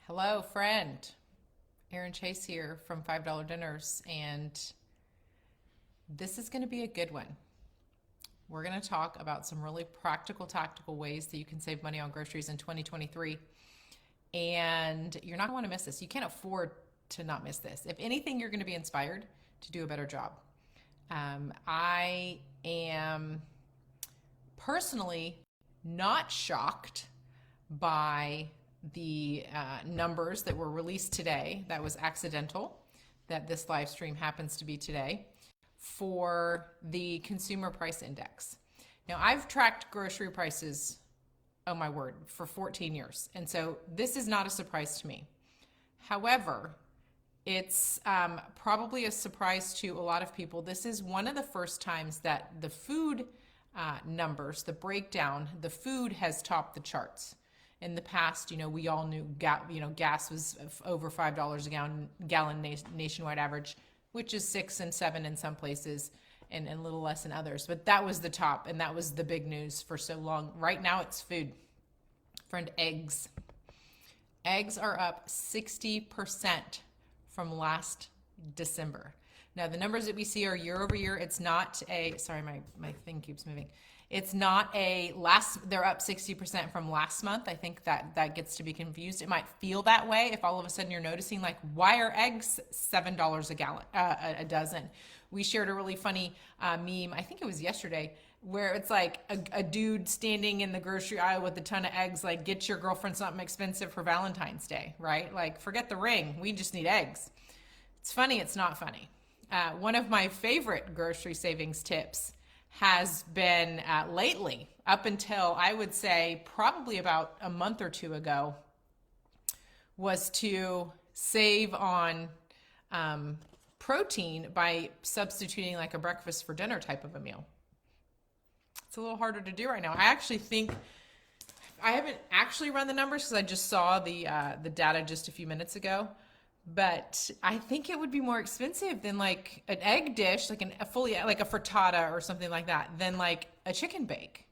Hello, friend. Erin Chase here from $5 Dinners, and this is going to be a good one. We're going to talk about some really practical, tactical ways that you can save money on groceries in 2023. And you're not going to want to miss this. You can't afford to not miss this. If anything, you're going to be inspired to do a better job. I am personally not shocked by the numbers that were released today. That was accidental, that this live stream happens to be today, for the consumer price index. Now, I've tracked grocery prices, oh my word, for 14 years. And so this is not a surprise to me. However, it's probably a surprise to a lot of people. This is one of the first times that the food numbers, the breakdown, the food has topped the charts. In the past, we all knew, gas was over $5 a gallon nationwide average, which is 6 and 7 in some places and a little less in others. But that was the top, and that was the big news for so long. Right now, it's food. Friend, eggs. Eggs are up 60% from last December. Now, the numbers that we see are year over year. It's not sorry, my thing keeps moving. It's not they're up 60% from last month. I think that gets to be confused. It might feel that way if all of a sudden you're noticing, like, why are eggs $7 a gallon, a dozen? We shared a really funny meme, I think it was yesterday, where it's like a dude standing in the grocery aisle with a ton of eggs, like, get your girlfriend something expensive for Valentine's Day, right? Like, forget the ring. We just need eggs. It's funny. It's not funny. One of my favorite grocery savings tips has been lately, up until I would say probably about a month or two ago, was to save on protein by substituting like a breakfast for dinner type of a meal. It's a little harder to do right now. I actually think, I haven't actually run the numbers because I just saw the data just a few minutes ago. But I think it would be more expensive than like an egg dish, like like a frittata or something like that, than like a chicken bake.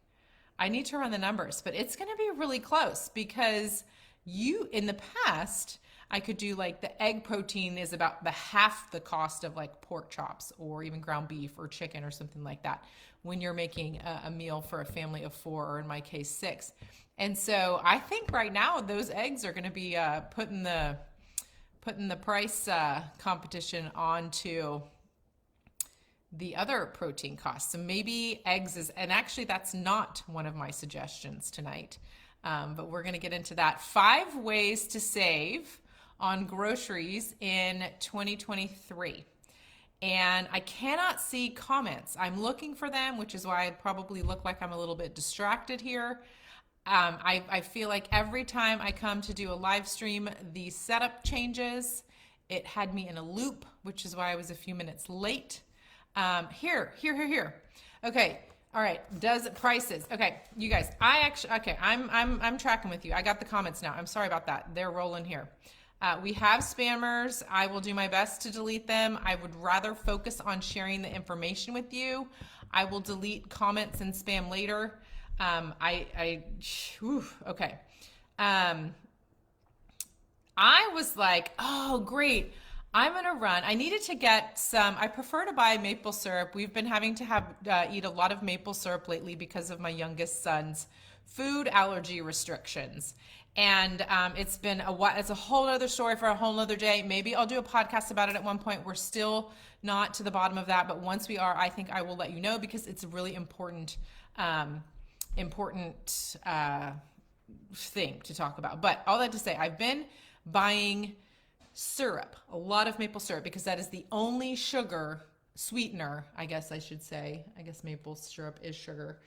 I need to run the numbers, but it's going to be really close because in the past, I could do like the egg protein is about half the cost of like pork chops or even ground beef or chicken or something like that when you're making a meal for a family of 4, or in my case, 6. And so I think right now those eggs are going to be putting the price competition onto the other protein costs. So maybe eggs and actually that's not one of my suggestions tonight, but we're going to get into that. 5 ways to save on groceries in 2023. And I cannot see comments. I'm looking for them, which is why I probably look like I'm a little bit distracted here. I feel like every time I come to do a live stream, the setup changes. It had me in a loop, which is why I was a few minutes late. Here. Okay. All right. Does prices. Okay. You guys, I'm tracking with you. I got the comments now. I'm sorry about that. They're rolling here. We have spammers. I will do my best to delete them. I would rather focus on sharing the information with you. I will delete comments and spam later. Okay. I was like, oh, great. I'm going to run. I needed to get I prefer to buy maple syrup. We've been having to eat a lot of maple syrup lately because of my youngest son's food allergy restrictions. And it's been it's a whole other story for a whole other day. Maybe I'll do a podcast about it at one point. We're still not to the bottom of that, but once we are, I think I will let you know because it's a really important thing to talk about. But all that to say, I've been buying syrup, a lot of maple syrup, because that is the only sugar sweetener, I guess I should say, I guess maple syrup is sugar,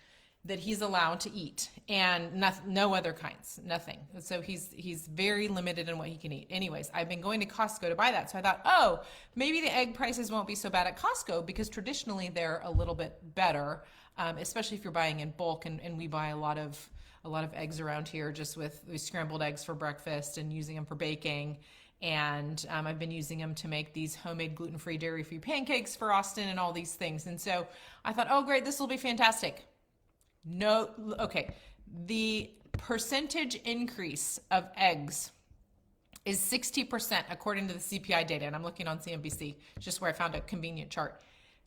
that he's allowed to eat, and no other kinds, nothing. So he's very limited in what he can eat. Anyways, I've been going to Costco to buy that. So I thought, oh, maybe the egg prices won't be so bad at Costco because traditionally they're a little bit better, especially if you're buying in bulk. And we buy a lot of eggs around here, just with scrambled eggs for breakfast and using them for baking. And I've been using them to make these homemade gluten-free, dairy-free pancakes for Austin and all these things. And so I thought, oh, great, this will be fantastic. No, okay. The percentage increase of eggs is 60% according to the CPI data. And I'm looking on CNBC, just where I found a convenient chart.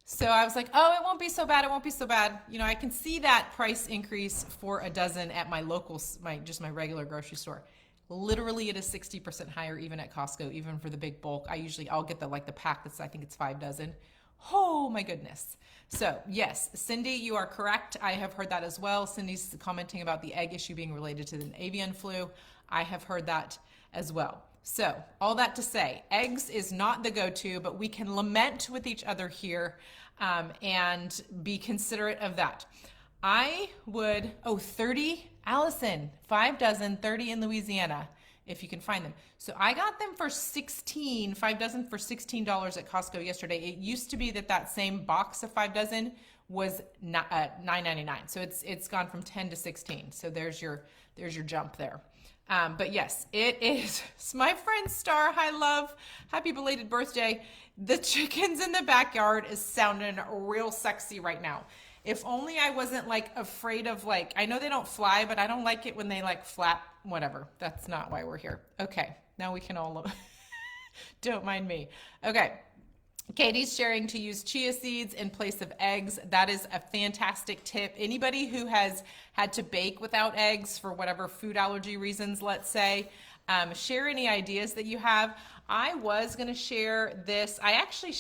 So I was like, oh, it won't be so bad. It won't be so bad. You know, I can see that price increase for a dozen at my local, just my regular grocery store. Literally, it is 60% higher even at Costco, even for the big bulk. I'll get the pack that's, I think it's 5 dozen. Oh my goodness. So yes, Cindy, you are correct. I have heard that as well. Cindy's commenting about the egg issue being related to the avian flu. I have heard that as well. So all that to say, eggs is not the go-to, but we can lament with each other here and be considerate of that. I would, 30, Allison, 5 dozen, 30 in Louisiana, if you can find them. So I got them for 5 dozen for $16 at Costco yesterday. It used to be that same box of 5 dozen was $9.99. So it's gone from 10 to 16. So there's your jump there. But yes, it is my friend Star. Hi, love. Happy belated birthday. The chickens in the backyard is sounding real sexy right now. If only I wasn't afraid of I know they don't fly, but I don't like it when they flap, whatever. That's not why we're here. Okay. Now we can all, don't mind me. Okay. Katie's sharing to use chia seeds in place of eggs. That is a fantastic tip. Anybody who has had to bake without eggs for whatever food allergy reasons, let's say, share any ideas that you have. I was going to share this. I actually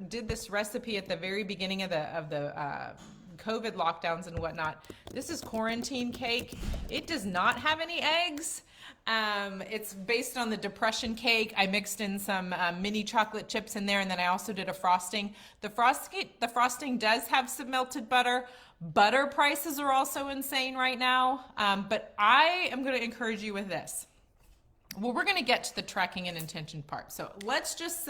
did this recipe at the very beginning of the COVID lockdowns and whatnot. This is quarantine cake. It does not have any eggs. It's based on the depression cake. I mixed in some mini chocolate chips in there, and then I also did a frosting. The frosting does have some melted butter. Butter prices are also insane right now, but I am going to encourage you with this. Well, we're going to get to the tracking and intention part. So let's just,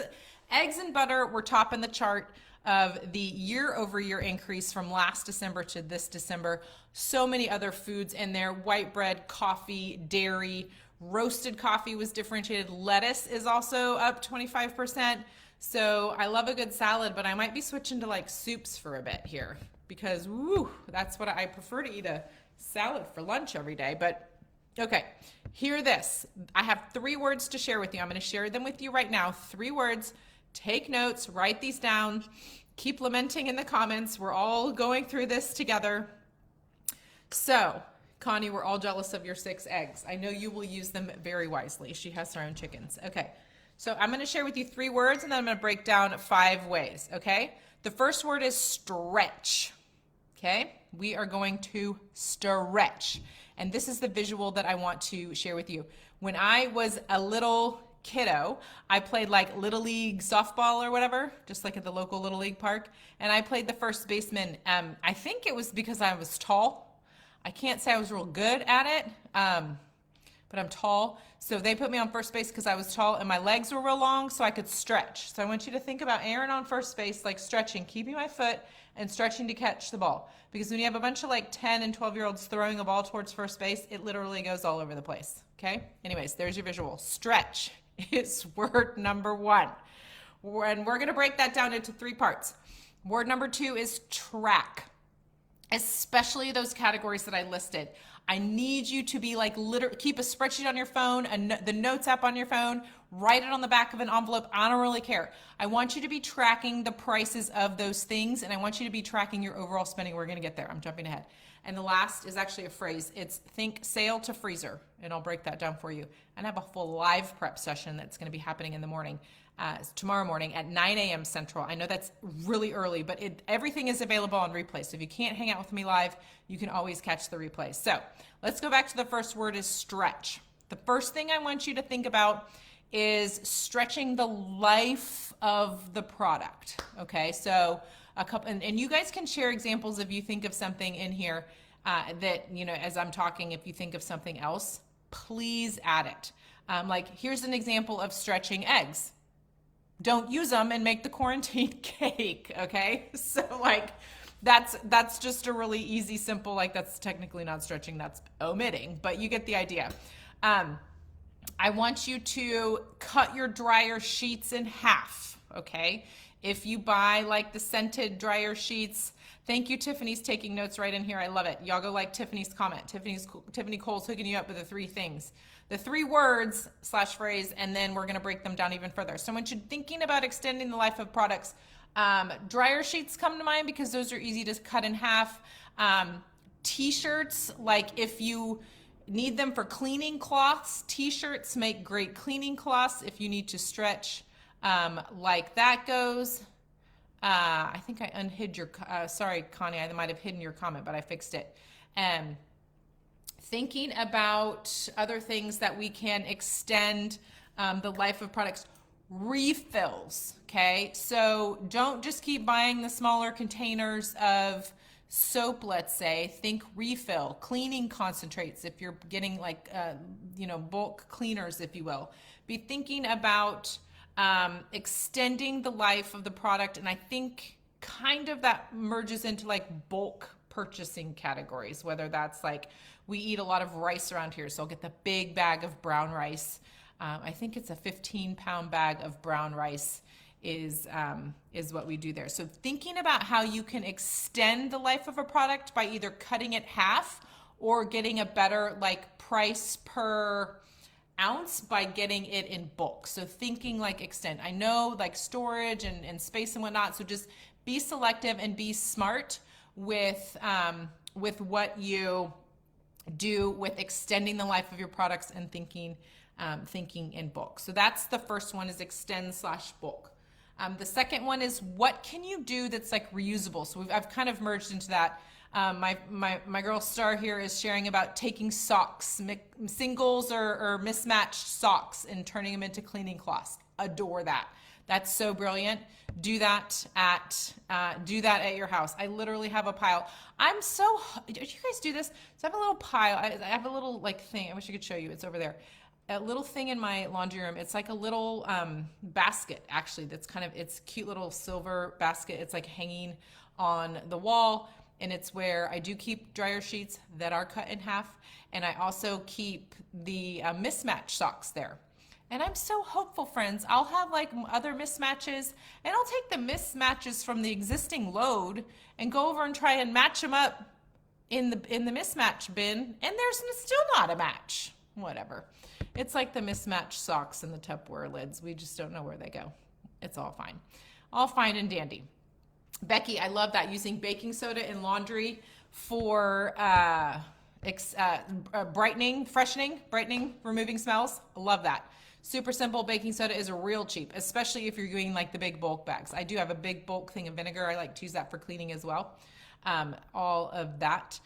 eggs and butter were topping the chart of the year-over-year increase from last December to this December. So many other foods in there: white bread, coffee, dairy, roasted coffee was differentiated. Lettuce is also up 25%. So I love a good salad, but I might be switching to soups for a bit here because that's what I prefer, to eat a salad for lunch every day. But okay, hear this. I have 3 words to share with you. I'm going to share them with you right now. 3 words. Take notes, write these down, keep lamenting in the comments. We're all going through this together. So, Connie, we're all jealous of your 6 eggs. I know you will use them very wisely. She has her own chickens. Okay, so I'm going to share with you 3 words, and then I'm going to break down 5 ways, okay? The first word is stretch, okay? We are going to stretch. And this is the visual that I want to share with you. When I was a little kiddo, I played Little League softball or whatever, just at the local Little League park. And I played the first baseman. I think it was because I was tall. I can't say I was real good at it, but I'm tall. So they put me on first base because I was tall and my legs were real long so I could stretch. So I want you to think about Aaron on first base, stretching, keeping my foot and stretching to catch the ball. Because when you have a bunch of 10 and 12-year-olds throwing a ball towards first base, it literally goes all over the place, okay? Anyways, there's your visual. Stretch is word number 1. And we're going to break that down into 3 parts. Word number 2 is track, especially those categories that I listed. I need you to be keep a spreadsheet on your phone, the notes app on your phone, write it on the back of an envelope. I don't really care. I want you to be tracking the prices of those things, and I want you to be tracking your overall spending. We're going to get there. I'm jumping ahead. And the last is actually a phrase. It's think sale to freezer, and I'll break that down for you. And I have a full live prep session that's going to be happening in the morning, tomorrow morning at 9 a.m. Central. I know that's really early, but everything is available on replay. So if you can't hang out with me live, you can always catch the replay. So let's go back to the first word is stretch. The first thing I want you to think about is stretching the life of the product. Okay, so a couple, and you guys can share examples if you think of something in here that, as I'm talking, if you think of something else, please add it. Here's an example of stretching eggs. Don't use them and make the quarantine cake, okay? So that's just a really easy, simple, that's technically not stretching, that's omitting, but you get the idea. I want you to cut your dryer sheets in half, okay? If you buy the scented dryer sheets, Thank you. Tiffany's taking notes right in here. I love it. Y'all go like Tiffany's comment. Tiffany Cole's hooking you up with the 3 things, the 3 words / phrase, and then we're going to break them down even further. So when you're thinking about extending the life of products, dryer sheets come to mind because those are easy to cut in half. T-shirts, like if you need them for cleaning cloths, T-shirts make great cleaning cloths if you need to stretch like that goes. I think I unhid your, sorry, Connie, I might have hidden your comment, but I fixed it. Thinking about other things that we can extend the life of products. Refills, okay? So don't just keep buying the smaller containers of soap, let's say. Think refill, cleaning concentrates if you're getting like, bulk cleaners, if you will. Be thinking about extending the life of the product, and I think kind of that merges into like bulk purchasing categories, whether that's like we eat a lot of rice around here, so I'll get the big bag of brown rice. I think it's a 15-pound bag of brown rice is what we do there. So thinking about how you can extend the life of a product by either cutting it half or getting a better like price per ounce by getting it in bulk. So thinking like extend. I know like storage and space and whatnot, so just be selective and be smart with what you do with extending the life of your products and thinking in bulk. So that's the first one, is extend / bulk. The second one is what can you do that's like reusable? So I've kind of merged into that. My girl Star here is sharing about taking socks, singles or mismatched socks, and turning them into cleaning cloths. Adore that. That's so brilliant. Do that at your house. I literally have a pile. Did you guys do this? So I have a little pile. I have a little like thing. I wish I could show you. It's over there. A little thing in my laundry room. It's like a little basket, actually. It's a cute little silver basket. It's like hanging on the wall. And it's where I do keep dryer sheets that are cut in half. And I also keep the mismatched socks there. And I'm so hopeful, friends. I'll have like other mismatches, and I'll take the mismatches from the existing load and go over and try and match them up in the mismatch bin. And there's still not a match. Whatever. It's like the mismatched socks in the Tupperware lids. We just don't know where they go. It's all fine. All fine and dandy. Becky, I love that, using baking soda in laundry for brightening, removing smells. I love that. Super simple. Baking soda is real cheap, especially if you're doing like the big bulk bags. I do have a big bulk thing of vinegar. I like to use that for cleaning as well. All of that.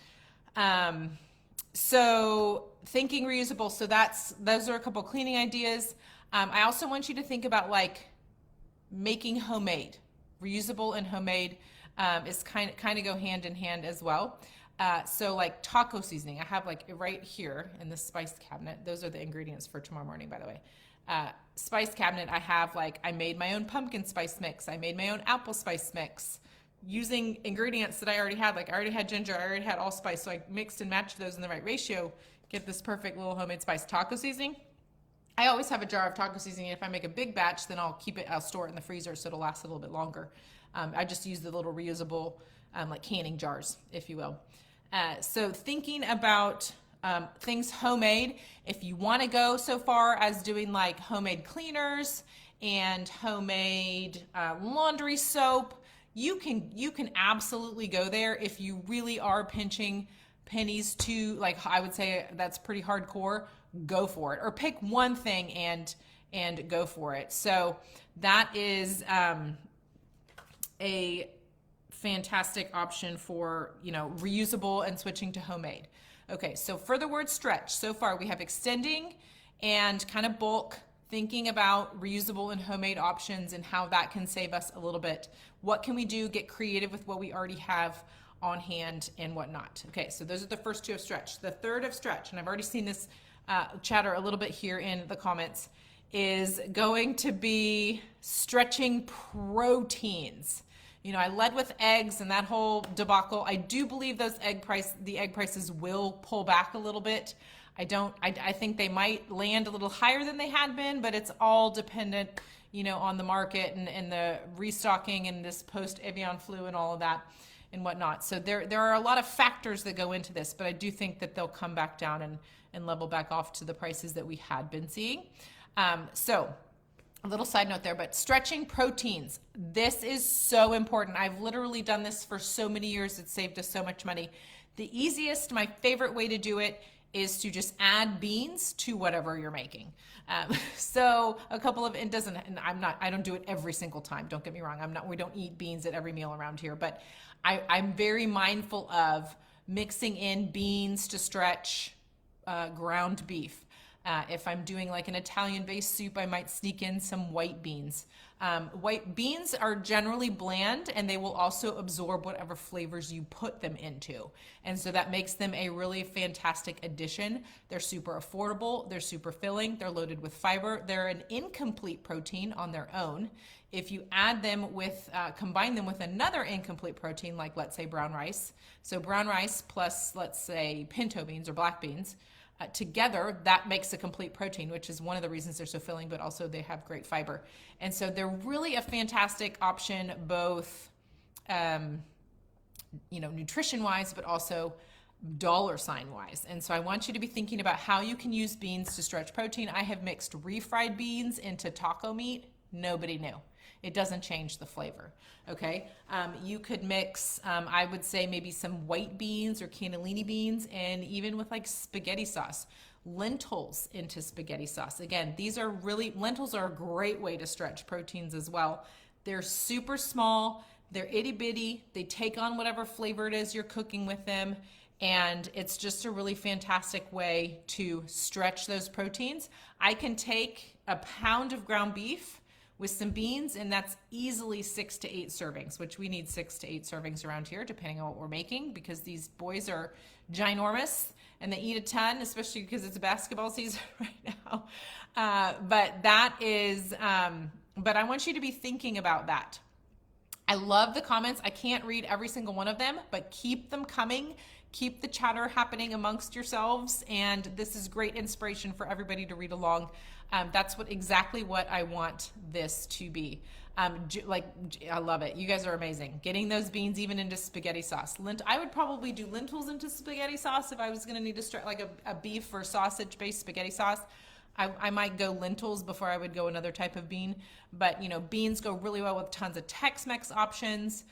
So thinking reusable. So those are a couple cleaning ideas. I also want you to think about like making homemade. Reusable and homemade is kind of go hand in hand as well. So like taco seasoning, I have like right here in the spice cabinet. Those are the ingredients for tomorrow morning, by the way. Spice cabinet, I have like, I made my own pumpkin spice mix. I made my own apple spice mix using ingredients that I already had. Like I already had ginger, I already had allspice. So I mixed and matched those in the right ratio, get this perfect little homemade spice. Taco seasoning, I always have a jar of taco seasoning. If I make a big batch, then I'll store it in the freezer so it'll last a little bit longer. I just use the little reusable like canning jars, if you will. So thinking about things homemade, if you want to go so far as doing like homemade cleaners and homemade laundry soap, you can absolutely go there. If you really are pinching pennies to, like, I would say that's pretty hardcore, go for it, or pick one thing and go for it. So that is a fantastic option for, reusable and switching to homemade. Okay, so for the word stretch, so far we have extending and kind of bulk, thinking about reusable and homemade options and how that can save us a little bit. What can we do? Get creative with what we already have on hand and whatnot. Okay, so those are the first two of stretch. The third of stretch, and I've already seen this chatter a little bit here in the comments, is going to be stretching proteins. I led with eggs and that whole debacle. I do believe the egg prices will pull back a little bit. I think they might land a little higher than they had been, but it's all dependent, on the market and the restocking and this post-avian flu and all of that. and whatnot. So there are a lot of factors that go into this, but I do think that they'll come back down and level back off to the prices that we had been seeing. So a little side note there, but stretching proteins. This is so important. I've literally done this for so many years. It saved us so much money. The easiest, my favorite way to do it is to just add beans to whatever you're making. So a couple of, it doesn't, and I don't do it every single time. Don't get me wrong. We don't eat beans at every meal around here, but I'm very mindful of mixing in beans to stretch ground beef. If I'm doing like an Italian-based soup, I might sneak in some white beans. White beans are generally bland, and they will also absorb whatever flavors you put them into. And so that makes them a really fantastic addition. They're super affordable, they're super filling, they're loaded with fiber. They're an incomplete protein on their own. If you add them with, combine them with another incomplete protein, like let's say brown rice. So brown rice plus, let's say, pinto beans or black beans, together, that makes a complete protein, which is one of the reasons they're so filling, but also they have great fiber. And so they're really a fantastic option, both, nutrition-wise, but also dollar sign-wise. And so I want you to be thinking about how you can use beans to stretch protein. I have mixed refried beans into taco meat. Nobody knew. It doesn't change the flavor, okay? You could mix, I would say maybe some white beans or cannellini beans, and even with like spaghetti sauce, lentils into spaghetti sauce. Again, lentils are a great way to stretch proteins as well. They're super small, they're itty bitty, they take on whatever flavor it is you're cooking with them, and it's just a really fantastic way to stretch those proteins. I can take a pound of ground beef with some beans, and that's easily 6 to 8 servings, which we need 6 to 8 servings around here, depending on what we're making, because these boys are ginormous and they eat a ton, especially because it's basketball season right now. But I want you to be thinking about that. I love the comments. I can't read every single one of them, but keep them coming. Keep the chatter happening amongst yourselves, and this is great inspiration for everybody to read along. That's exactly what I want this to be. I love it. You guys are amazing. Getting those beans even into spaghetti sauce. I would probably do lentils into spaghetti sauce if I was going to need to stretch like a beef or sausage-based spaghetti sauce. I might go lentils before I would go another type of bean, but beans go really well with tons of Tex-Mex options.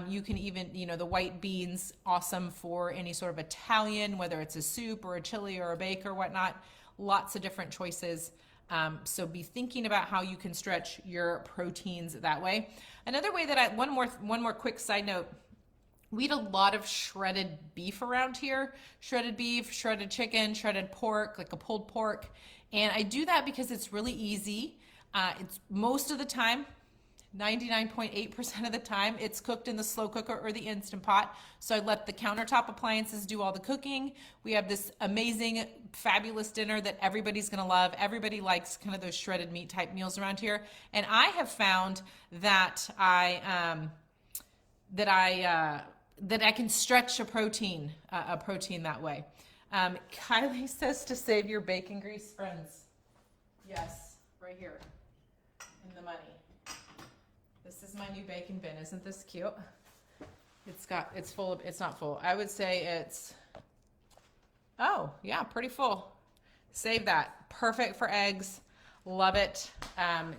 You can even, the white beans, awesome for any sort of Italian, whether it's a soup or a chili or a bake or whatnot. Lots of different choices. So be thinking about how you can stretch your proteins that way. Another way that one more quick side note. We eat a lot of shredded beef around here. Shredded beef, shredded chicken, shredded pork, like a pulled pork. And I do that because it's really easy. It's most of the time, 99.8% of the time, it's cooked in the slow cooker or the Instant Pot. So I let the countertop appliances do all the cooking. We have this amazing, fabulous dinner that everybody's gonna love. Everybody likes kind of those shredded meat type meals around here. And I have found that I can stretch a protein that way. Kylie says to save your bacon grease, friends. Yes, right here in the money. This is my new bacon bin. Isn't this cute? It's full of, it's not full. I would say it's, oh yeah, pretty full. Save that. Perfect for eggs. Love it.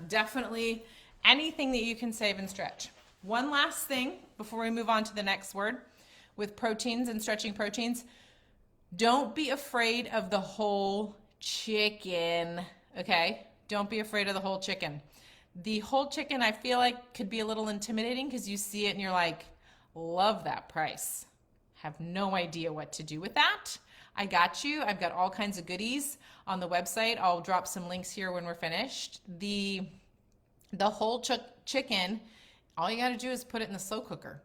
Definitely anything that you can save and stretch. One last thing before we move on to the next word with proteins and stretching proteins. Don't be afraid of the whole chicken, okay? Don't be afraid of the whole chicken. The whole chicken, I feel like, could be a little intimidating because you see it and you're like, love that price. Have no idea what to do with that. I got you. I've got all kinds of goodies on the website. I'll drop some links here when we're finished. The whole chicken, all you got to do is put it in the slow cooker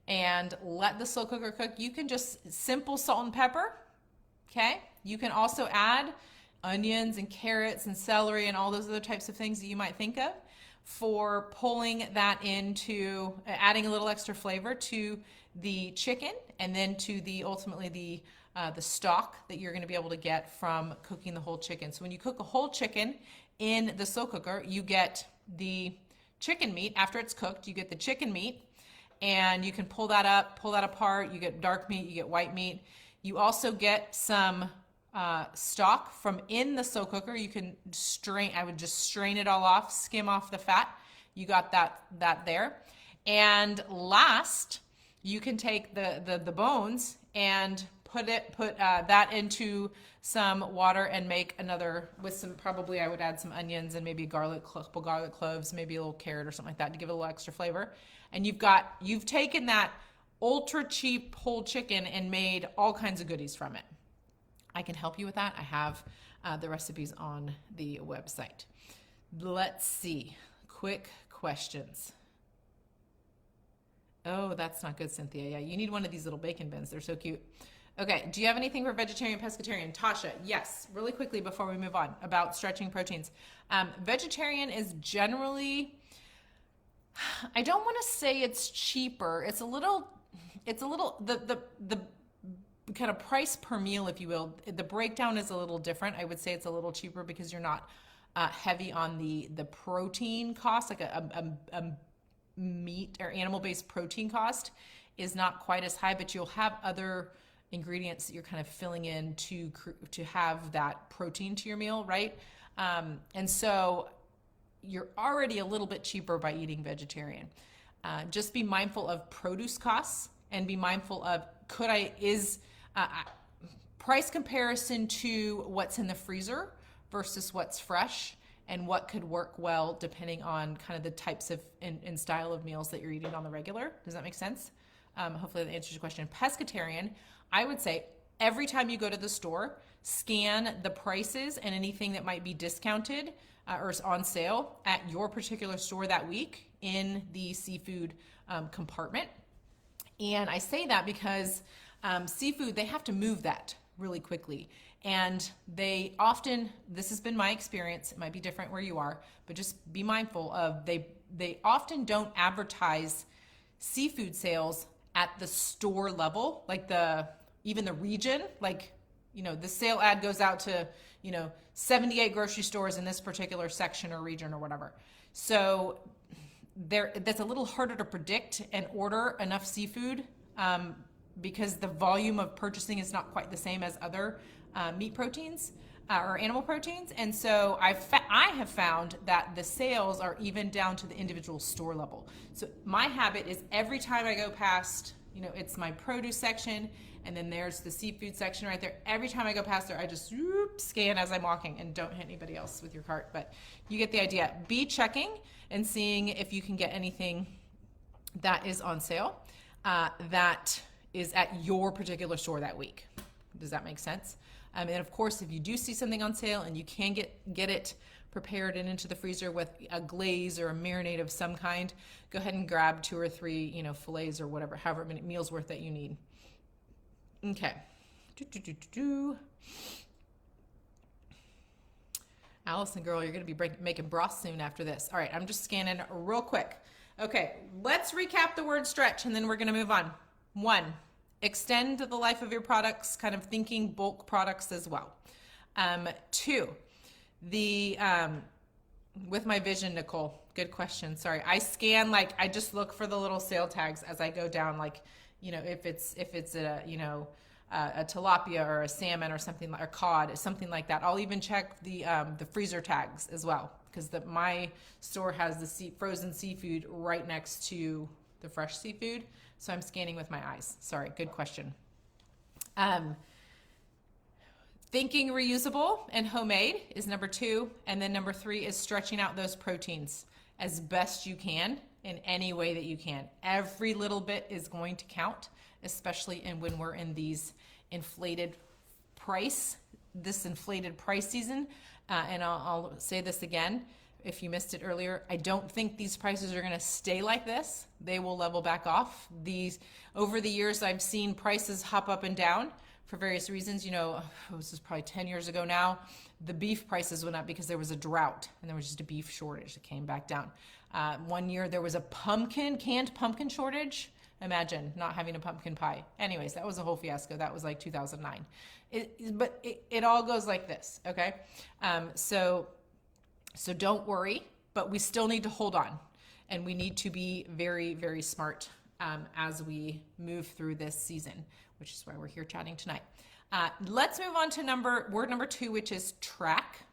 and let the slow cooker cook. You can just simple salt and pepper. Okay, you can also add onions and carrots and celery and all those other types of things that you might think of for pulling that into, adding a little extra flavor to the chicken, and then to ultimately the stock that you're going to be able to get from cooking the whole chicken. So when you cook a whole chicken in the slow cooker, you get the chicken meat. After it's cooked, you get the chicken meat, and you can pull that up, pull that apart. You get dark meat, you get white meat. You also get some stock from in the slow cooker. You can strain, I would just strain it all off, skim off the fat. You got that there. And last, you can take the bones and put that into some water and make another with some, probably I would add some onions and maybe a couple garlic cloves, maybe a little carrot or something like that to give it a little extra flavor. And you've taken that ultra cheap whole chicken and made all kinds of goodies from it. I can help you with that. I have the recipes on the website. Let's see. Quick questions. Oh, that's not good, Cynthia. Yeah, you need one of these little bacon bins. They're so cute. Okay, do you have anything for vegetarian, pescatarian? Tasha, yes. Really quickly before we move on about stretching proteins. Vegetarian is generally, I don't want to say it's cheaper. It's a little, the kind of price per meal, if you will, the breakdown is a little different. I would say it's a little cheaper because you're not heavy on the protein cost, like a meat or animal-based protein cost is not quite as high, but you'll have other ingredients that you're kind of filling in to have that protein to your meal, right? And so you're already a little bit cheaper by eating vegetarian. Just be mindful of produce costs and be mindful of price comparison to what's in the freezer versus what's fresh and what could work well depending on kind of the types of and style of meals that you're eating on the regular. Does that make sense? Hopefully that answers your question. Pescatarian, I would say every time you go to the store, scan the prices and anything that might be discounted or is on sale at your particular store that week in the seafood compartment. And I say that because seafood, they have to move that really quickly. And they often, this has been my experience, it might be different where you are, but just be mindful of they often don't advertise seafood sales at the store level, like even the region, like, the sale ad goes out to, 78 grocery stores in this particular section or region or whatever. So that's a little harder to predict and order enough seafood because the volume of purchasing is not quite the same as other meat proteins or animal proteins. And so I have found that the sales are even down to the individual store level. So my habit is every time I go past, it's my produce section and then there's the seafood section right there. Every time I go past there, I just scan as I'm walking, and don't hit anybody else with your cart, but you get the idea. Be checking and seeing if you can get anything that is on sale that is at your particular store that week. Does that make sense? And of course, if you do see something on sale and you can get it prepared and into the freezer with a glaze or a marinade of some kind, go ahead and grab 2 or 3, fillets or whatever, however many meals worth that you need. Okay. Allison, girl, you're going to be making broth soon after this. All right, I'm just scanning real quick. Okay, let's recap the word stretch, and then we're going to move on. 1, extend the life of your products, kind of thinking bulk products as well. 2, with my vision, Nicole, good question. Sorry, I scan, I just look for the little sale tags as I go down, if it's a tilapia or a salmon or something, or cod, something like that. I'll even check the freezer tags as well, because my store has the frozen seafood right next to the fresh seafood. So I'm scanning with my eyes. Sorry, good question. Thinking reusable and homemade is number 2. And then number 3 is stretching out those proteins as best you can in any way that you can. Every little bit is going to count, especially when we're in these inflated price season. And I'll say this again, if you missed it earlier, I don't think these prices are going to stay like this. They will level back off. Over the years, I've seen prices hop up and down for various reasons. This is probably 10 years ago now. The beef prices went up because there was a drought and there was just a beef shortage that came back down. One year there was a canned pumpkin shortage. Imagine not having a pumpkin pie. Anyways, that was a whole fiasco. That was like 2009. But it all goes like this, okay? So don't worry, but we still need to hold on, and we need to be very, very smart as we move through this season, which is why we're here chatting tonight. Let's move on to word number 2, which is track.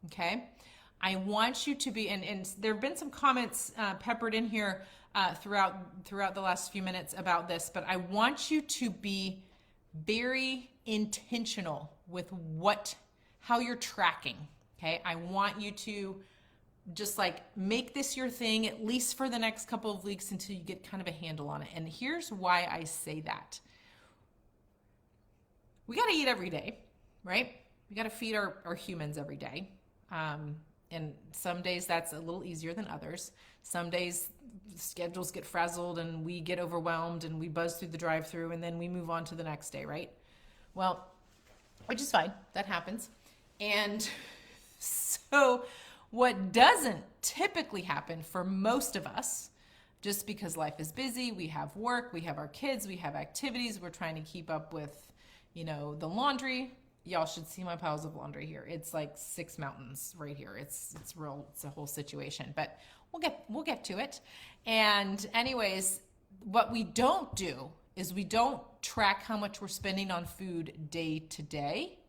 Okay. I want you to be, and there have been some comments peppered in here throughout the last few minutes about this, but I want you to be very intentional with how you're tracking. Okay. I want you to just like make this your thing, at least for the next couple of weeks until you get kind of a handle on it. And here's why I say that. We got to eat every day, right? We got to feed our humans every day. And some days that's a little easier than others. Some days schedules get frazzled and we get overwhelmed and we buzz through the drive-through and then we move on to the next day, right? Well, which is fine. That happens. And so what doesn't typically happen for most of us, just because life is busy, we have work, we have our kids, we have activities, we're trying to keep up with, the laundry. Y'all should see my piles of laundry here. It's like 6 mountains right here. It's a whole situation, but we'll get to it. And anyways, what we don't do is we don't track how much we're spending on food day to day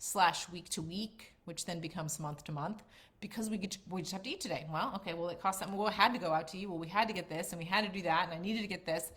/ week to week, which then becomes month to month, because we just have to eat today. Well, okay, well, it costs something. Well, we had to go out to eat. Well, we had to get this and we had to do that and I needed to get this.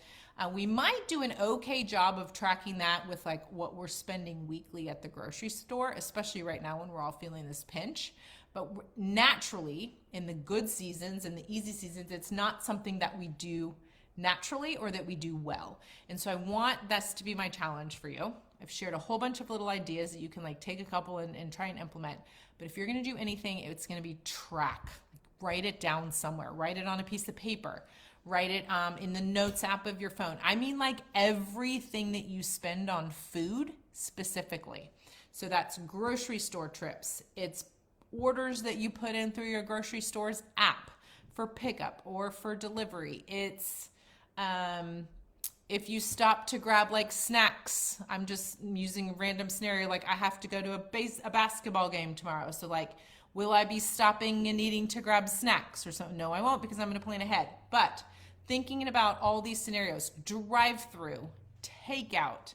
We might do an okay job of tracking that with like what we're spending weekly at the grocery store, especially right now when we're all feeling this pinch. But naturally, in the good seasons and the easy seasons, it's not something that we do naturally or that we do well. And so I want this to be my challenge for you. I've shared a whole bunch of little ideas that you can like take a couple and try and implement. But if you're going to do anything, it's going to be track. Write it down somewhere. Write it on a piece of paper. Write it in the notes app of your phone. I mean like everything that you spend on food specifically. So that's grocery store trips. It's orders that you put in through your grocery store's app for pickup or for delivery. It's if you stop to grab like snacks. I'm just using a random scenario, like I have to go to a basketball game tomorrow. So like, will I be stopping and needing to grab snacks or something? No, I won't, because I'm going to plan ahead. But thinking about all these scenarios, drive-through, takeout,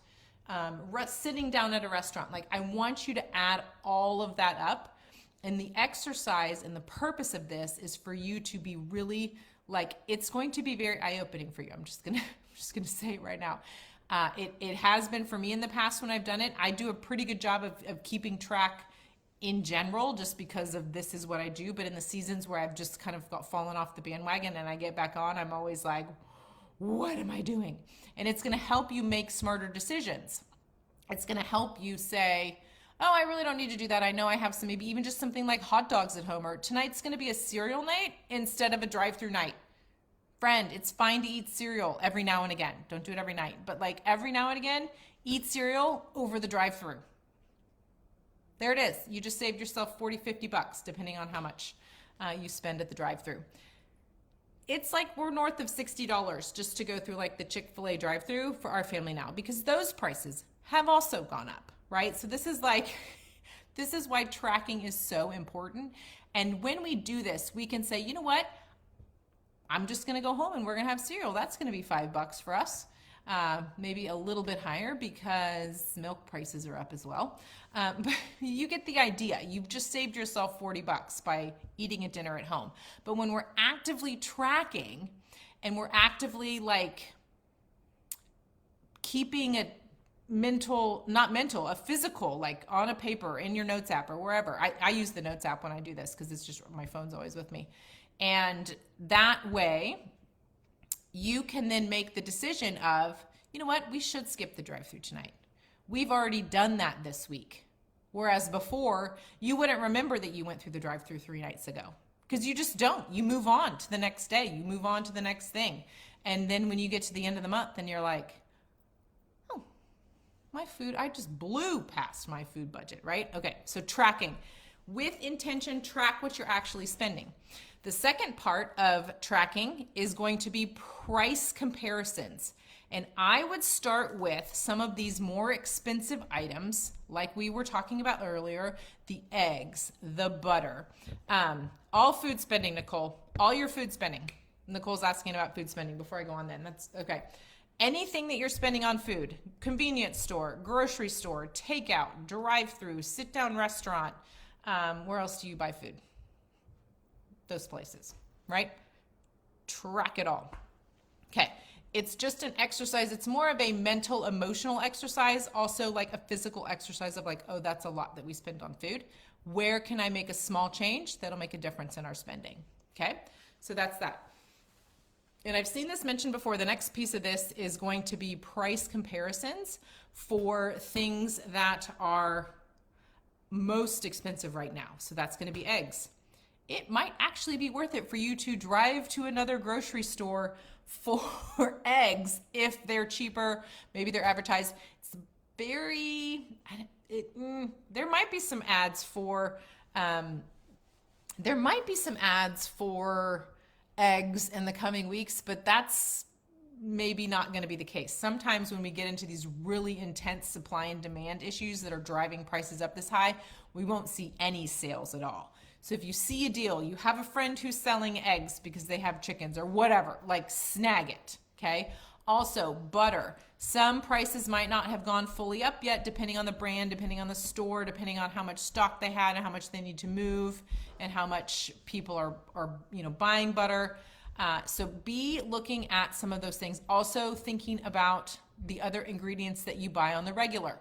sitting down at a restaurant, like I want you to add all of that up. And the exercise and the purpose of this is for you to be really like, it's going to be very eye-opening for you. I'm just gonna say it right now. It has been for me in the past when I've done it. I do a pretty good job of keeping track in general, just because of this is what I do. But in the seasons where I've just kind of fallen off the bandwagon and I get back on, I'm always like, what am I doing? And it's going to help you make smarter decisions. It's going to help you say, oh, I really don't need to do that. I know I have some, maybe even just something like hot dogs at home, or tonight's going to be a cereal night instead of a drive-through night. Friend, it's fine to eat cereal every now and again. Don't do it every night, but like every now and again, eat cereal over the drive-through. There it is. You just saved yourself $40-$50, depending on how much you spend at the drive-through. It's like we're north of $60 just to go through like the Chick-fil-A drive-through for our family now, because those prices have also gone up, right? So this is why tracking is so important. And when we do this, we can say, you know what? I'm just going to go home and we're going to have cereal. That's going to be $5 for us. Maybe a little bit higher because milk prices are up as well. But you get the idea. You've just saved yourself $40 by eating a dinner at home. But when we're actively tracking and we're actively like keeping it a physical, like on a paper, in your notes app or wherever. I use the notes app when I do this because it's just, my phone's always with me. And that way you can then make the decision of, you know what, we should skip the drive-through tonight. We've already done that this week. Whereas before, you wouldn't remember that you went through the drive-through 3 nights ago, because you just don't. You move on to the next day. You move on to the next thing. And then when you get to the end of the month and you're like, oh, my food, I just blew past my food budget, right? Okay, so tracking. With intention, track what you're actually spending. The second part of tracking is going to be price comparisons. And I would start with some of these more expensive items, like we were talking about earlier, the eggs, the butter, all food spending, Nicole, all your food spending. Nicole's asking about food spending before I go on then. That's okay. Anything that you're spending on food, convenience store, grocery store, takeout, drive-through, sit-down restaurant, where else do you buy food? Those places, right? Track it all. Okay. It's just an exercise. It's more of a mental, emotional exercise, also like a physical exercise of like, oh, that's a lot that we spend on food. Where can I make a small change that'll make a difference in our spending? Okay, so that's that. And I've seen this mentioned before. The next piece of this is going to be price comparisons for things that are most expensive right now. So that's going to be eggs. It might actually be worth it for you to drive to another grocery store for eggs if they're cheaper. Maybe they're advertised. It's very, there might be some ads for, eggs in the coming weeks, but that's maybe not going to be the case. Sometimes when we get into these really intense supply and demand issues that are driving prices up this high, we won't see any sales at all. So if you see a deal, you have a friend who's selling eggs because they have chickens or whatever, like snag it, okay? Also, butter. Some prices might not have gone fully up yet, depending on the brand, depending on the store, depending on how much stock they had and how much they need to move and how much people are buying butter. So be looking at some of those things. Also thinking about the other ingredients that you buy on the regular.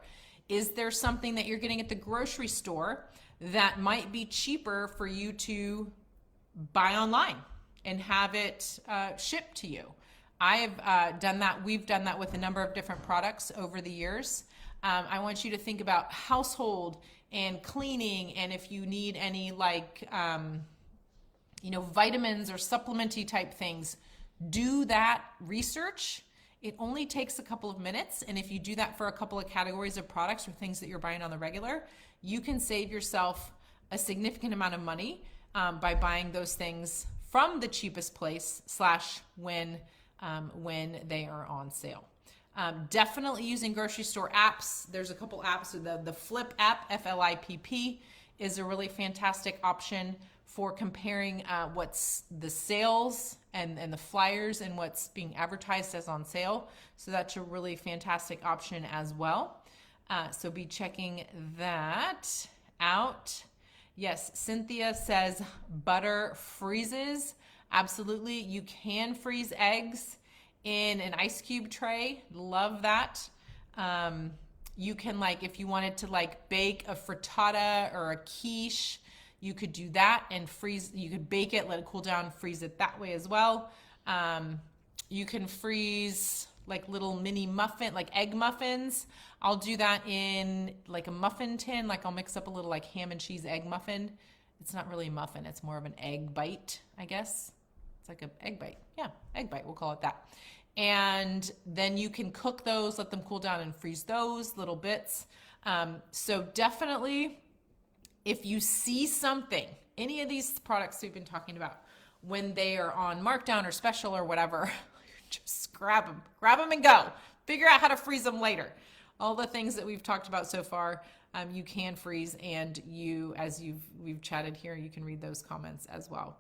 Is there something that you're getting at the grocery store that might be cheaper for you to buy online and have it shipped to you? I've done that. We've done that with a number of different products over the years. I want you to think about household and cleaning, and if you need any vitamins or supplementy type things, do that research. It only takes a couple of minutes, and if you do that for a couple of categories of products or things that you're buying on the regular, you can save yourself a significant amount of money by buying those things from the cheapest place / when they are on sale. Definitely using grocery store apps. There's a couple apps. The Flip app, FLIPP, is a really fantastic option for comparing what's the sales and the flyers and what's being advertised as on sale. So that's a really fantastic option as well. So be checking that out. Yes, Cynthia says butter freezes. Absolutely, you can freeze eggs in an ice cube tray. Love that. You can, if you wanted to bake a frittata or a quiche, you could do that and freeze. You could bake it, let it cool down, freeze it that way as well. You can freeze little mini egg muffins. I'll do that in a muffin tin. I'll mix up a little ham and cheese egg muffin. It's not really a muffin. It's more of an egg bite, I guess. It's like an egg bite. Yeah, egg bite. We'll call it that. And then you can cook those, let them cool down and freeze those little bits. So definitely, if you see something, any of these products we've been talking about, when they are on markdown or special or whatever, just grab them and go. Figure out how to freeze them later. All the things that we've talked about so far, you can freeze, and we've chatted here, you can read those comments as well.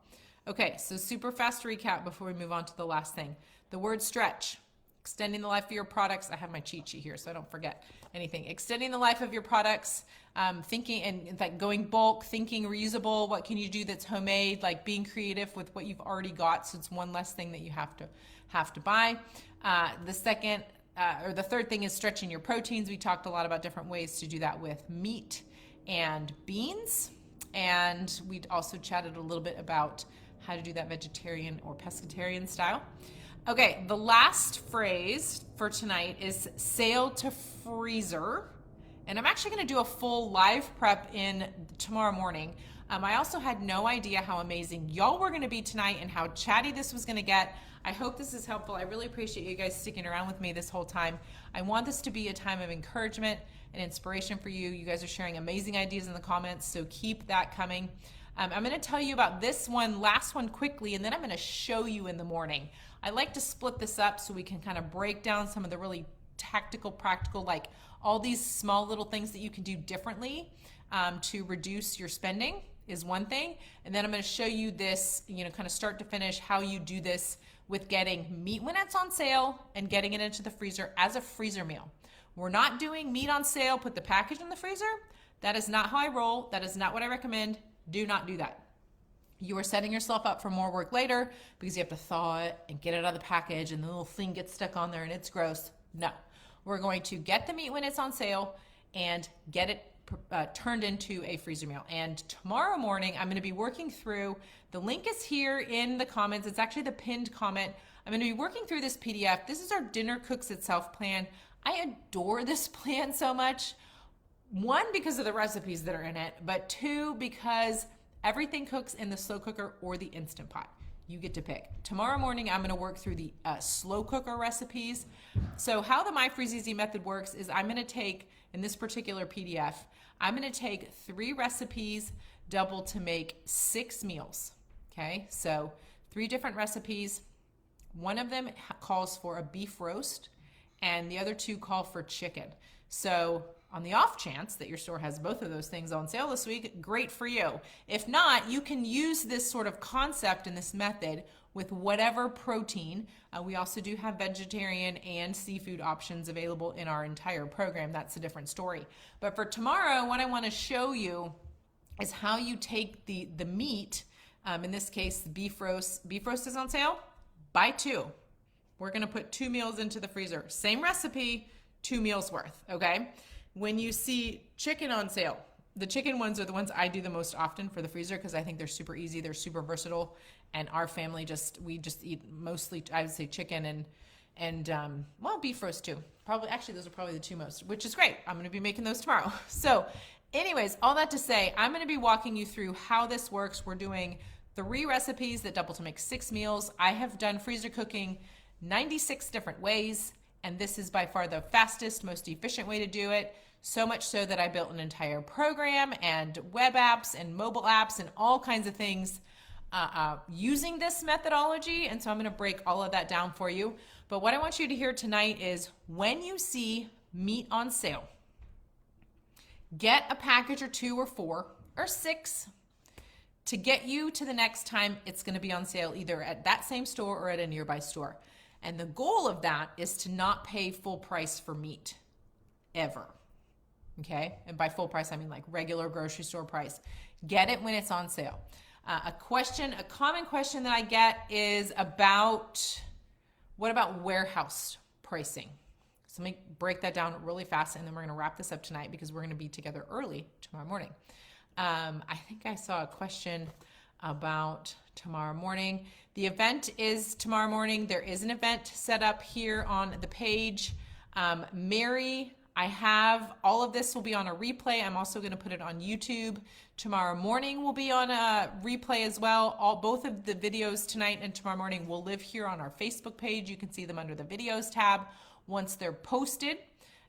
Okay, so super fast recap before we move on to the last thing. The word stretch, extending the life of your products. I have my cheat sheet here so I don't forget anything. Extending the life of your products, thinking and going bulk, thinking reusable. What can you do that's homemade? Being creative with what you've already got, so it's one less thing that you have to buy. The third thing is stretching your proteins. We talked a lot about different ways to do that with meat and beans, and we also chatted a little bit about how to do that vegetarian or pescatarian style. Okay, the last phrase for tonight is sail to freezer. And I'm actually going to do a full live prep in tomorrow morning. I also had no idea how amazing y'all were going to be tonight and how chatty this was going to get. I hope this is helpful. I really appreciate you guys sticking around with me this whole time. I want this to be a time of encouragement and inspiration for you. You guys are sharing amazing ideas in the comments, so keep that coming. I'm going to tell you about this last one quickly, and then I'm going to show you in the morning. I like to split this up so we can kind of break down some of the really tactical, practical, all these small little things that you can do differently to reduce your spending is one thing. And then I'm going to show you this, kind of start to finish, how you do this with getting meat when it's on sale and getting it into the freezer as a freezer meal. We're not doing meat on sale, put the package in the freezer. That is not how I roll. That is not what I recommend. Do not do that. You are setting yourself up for more work later because you have to thaw it and get it out of the package and the little thing gets stuck on there and it's gross. No, we're going to get the meat when it's on sale and get it turned into a freezer meal. And tomorrow morning, I'm going to be working through, the link is here in the comments. It's actually the pinned comment. I'm going to be working through this PDF. This is our Dinner Cooks Itself plan. I adore this plan so much. One, because of the recipes that are in it, but two, because everything cooks in the slow cooker or the Instant Pot. You get to pick. Tomorrow morning, I'm going to work through the slow cooker recipes. So how the My Freeze Easy method works is I'm going to take, in this particular PDF, I'm going to take 3 recipes, double to make 6 meals. Okay, so 3 different recipes. One of them calls for a beef roast, and the other 2 call for chicken. So on the off chance that your store has both of those things on sale this week, great for you. If not, you can use this sort of concept and this method with whatever protein. We also do have vegetarian and seafood options available in our entire program. That's a different story. But for tomorrow, what I want to show you is how you take the meat, in this case, the beef roast. Beef roast is on sale, buy 2. We're going to put 2 meals into the freezer. Same recipe, 2 meals worth, okay? When you see chicken on sale, the chicken ones are the ones I do the most often for the freezer because I think they're super easy, they're super versatile, and our family we just eat mostly, I would say, chicken and well, beef roast too. Actually, those are probably the 2 most, which is great. I'm going to be making those tomorrow. So anyways, all that to say, I'm going to be walking you through how this works. We're doing 3 recipes that double to make 6 meals. I have done freezer cooking 96 different ways, and this is by far the fastest, most efficient way to do it. So much so that I built an entire program and web apps and mobile apps and all kinds of things using this methodology. And so I'm going to break all of that down for you. But what I want you to hear tonight is when you see meat on sale, get a package or 2 or 4 or 6 to get you to the next time it's going to be on sale, either at that same store or at a nearby store. And the goal of that is to not pay full price for meat ever. Okay? And by full price, I mean like regular grocery store price. Get it when it's on sale. A common question that I get is what about warehouse pricing? So let me break that down really fast, and then we're going to wrap this up tonight because we're going to be together early tomorrow morning. I think I saw a question about tomorrow morning. The event is tomorrow morning. There is an event set up here on the page. Mary, I have all of this will be on a replay. I'm also going to put it on YouTube. Tomorrow morning will be on a replay as well. Both of the videos tonight and tomorrow morning will live here on our Facebook page. You can see them under the videos tab once they're posted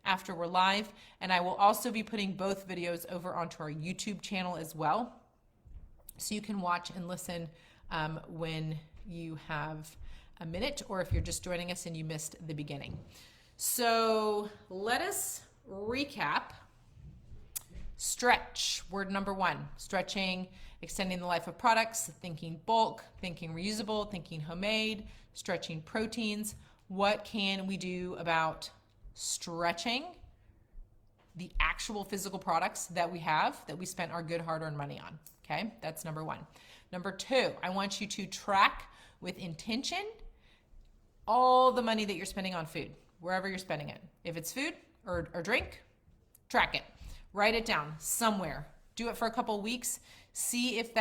after we're live. And I will also be putting both videos over onto our YouTube channel as well. So you can watch and listen when you have a minute, or if you're just joining us and you missed the beginning. So let us recap. Stretch, word number 1, stretching, extending the life of products, thinking bulk, thinking reusable, thinking homemade, stretching proteins. What can we do about stretching the actual physical products that we have, that we spent our good hard-earned money on? Okay, that's number 1. Number 2, I want you to track with intention all the money that you're spending on food, wherever you're spending it. If it's food or drink, track it. Write it down somewhere. Do it for a couple of weeks. See if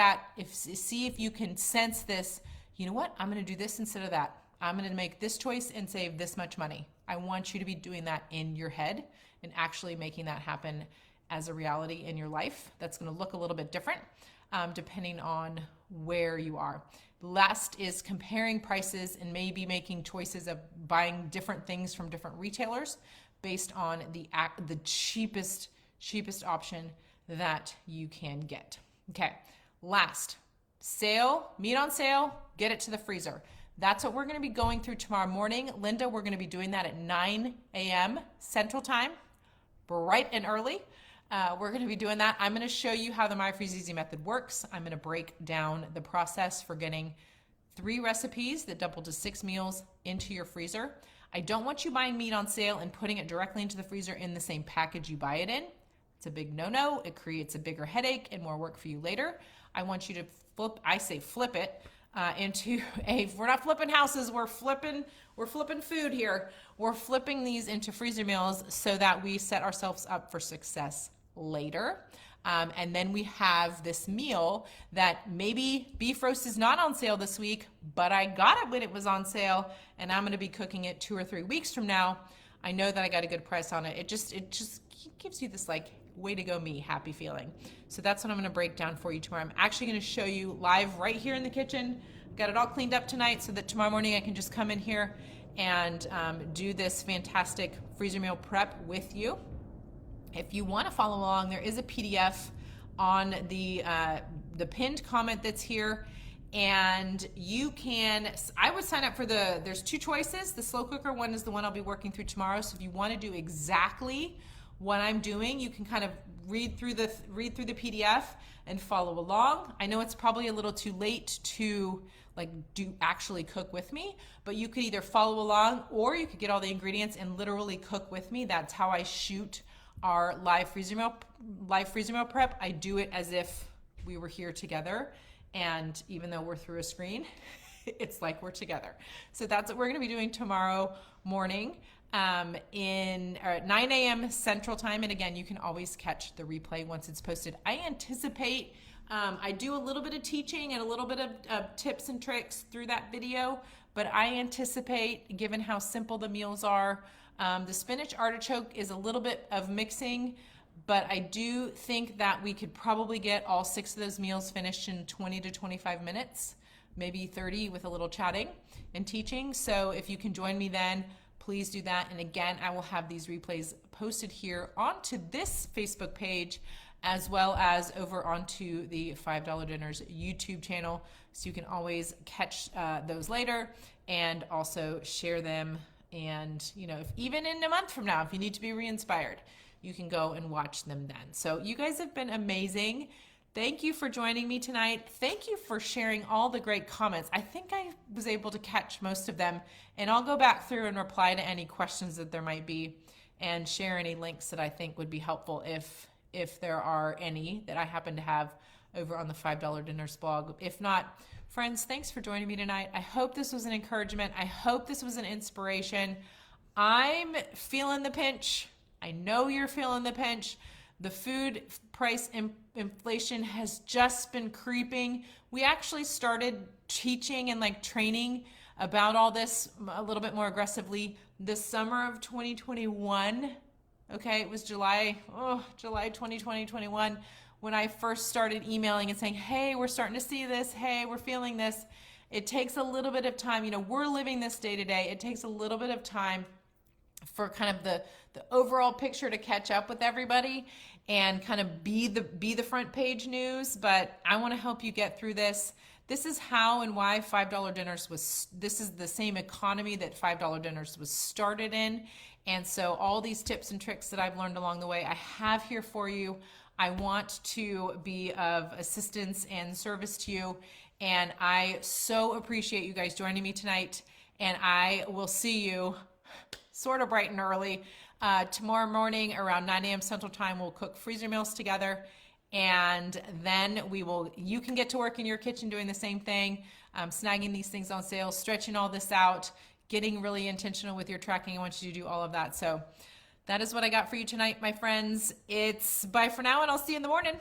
you can sense this, you know what, I'm going to do this instead of that. I'm going to make this choice and save this much money. I want you to be doing that in your head and actually making that happen as a reality in your life. That's going to look a little bit different depending on where you are. Last is comparing prices and maybe making choices of buying different things from different retailers based on the cheapest option that you can get. Okay, last, meat on sale, get it to the freezer. That's what we're going to be going through tomorrow morning. Linda, we're going to be doing that at 9 a.m. Central Time, bright and early. we're going to be doing that. I'm going to show you how the My Freeze Easy method works. I'm going to break down the process for getting 3 recipes that double to 6 meals into your freezer. I don't want you buying meat on sale and putting it directly into the freezer in the same package you buy it in. It's a big no-no. It creates a bigger headache and more work for you later. I want you to flip it into we're not flipping houses, we're flipping food here. We're flipping these into freezer meals so that we set ourselves up for success later. And then we have this meal that maybe beef roast is not on sale this week, but I got it when it was on sale, and I'm going to be cooking it 2 or 3 weeks from now. I know that I got a good price on it. It just gives you this like way to go me happy feeling. So that's what I'm going to break down for you tomorrow. I'm actually going to show you live right here in the kitchen. Got it all cleaned up tonight so that tomorrow morning I can just come in here and do this fantastic freezer meal prep with you. If you want to follow along, there is a PDF on the pinned comment that's here, and you can, I would sign up for there's 2 choices. The slow cooker one is the one I'll be working through tomorrow. So if you want to do exactly what I'm doing, you can kind of read through the PDF and follow along. I know it's probably a little too late to actually cook with me, but you could either follow along or you could get all the ingredients and literally cook with me. That's how I shoot our live freezer meal prep. I do it as if we were here together, and even though we're through a screen, it's like we're together. So that's what we're going to be doing tomorrow morning at 9 a.m. Central Time. And again, you can always catch the replay once it's posted. I anticipate I do a little bit of teaching and a little bit of tips and tricks through that video, but I anticipate, given how simple the meals are, the spinach artichoke is a little bit of mixing, but I do think that we could probably get all 6 of those meals finished in 20 to 25 minutes, maybe 30 with a little chatting and teaching. So if you can join me then, please do that. And again, I will have these replays posted here onto this Facebook page, as well as over onto the $5 Dinners YouTube channel. So you can always catch those later and also share them. And, if even in a month from now, if you need to be re-inspired, you can go and watch them then. So you guys have been amazing. Thank you for joining me tonight. Thank you for sharing all the great comments. I think I was able to catch most of them, and I'll go back through and reply to any questions that there might be and share any links that I think would be helpful if there are any that I happen to have over on the $5 Dinners blog. If not, friends, thanks for joining me tonight. I hope this was an encouragement. I hope this was an inspiration. I'm feeling the pinch. I know you're feeling the pinch. The food price inflation has just been creeping. We actually started teaching and training about all this a little bit more aggressively this summer of 2021. Okay, it was July 2021 when I first started emailing and saying, hey, we're starting to see this. Hey, we're feeling this. It takes a little bit of time. We're living this day to day. It takes a little bit of time for kind of the overall picture to catch up with everybody and kind of be the front page news. But I want to help you get through this. This is how and why $5 Dinners this is the same economy that $5 Dinners was started in. And so all these tips and tricks that I've learned along the way, I have here for you. I want to be of assistance and service to you. And I so appreciate you guys joining me tonight. And I will see you sort of bright and early tomorrow morning around 9 a.m. Central Time. We'll cook freezer meals together. And then you can get to work in your kitchen doing the same thing, snagging these things on sale, stretching all this out, getting really intentional with your tracking. I want you to do all of that. So that is what I got for you tonight, my friends. It's bye for now, and I'll see you in the morning.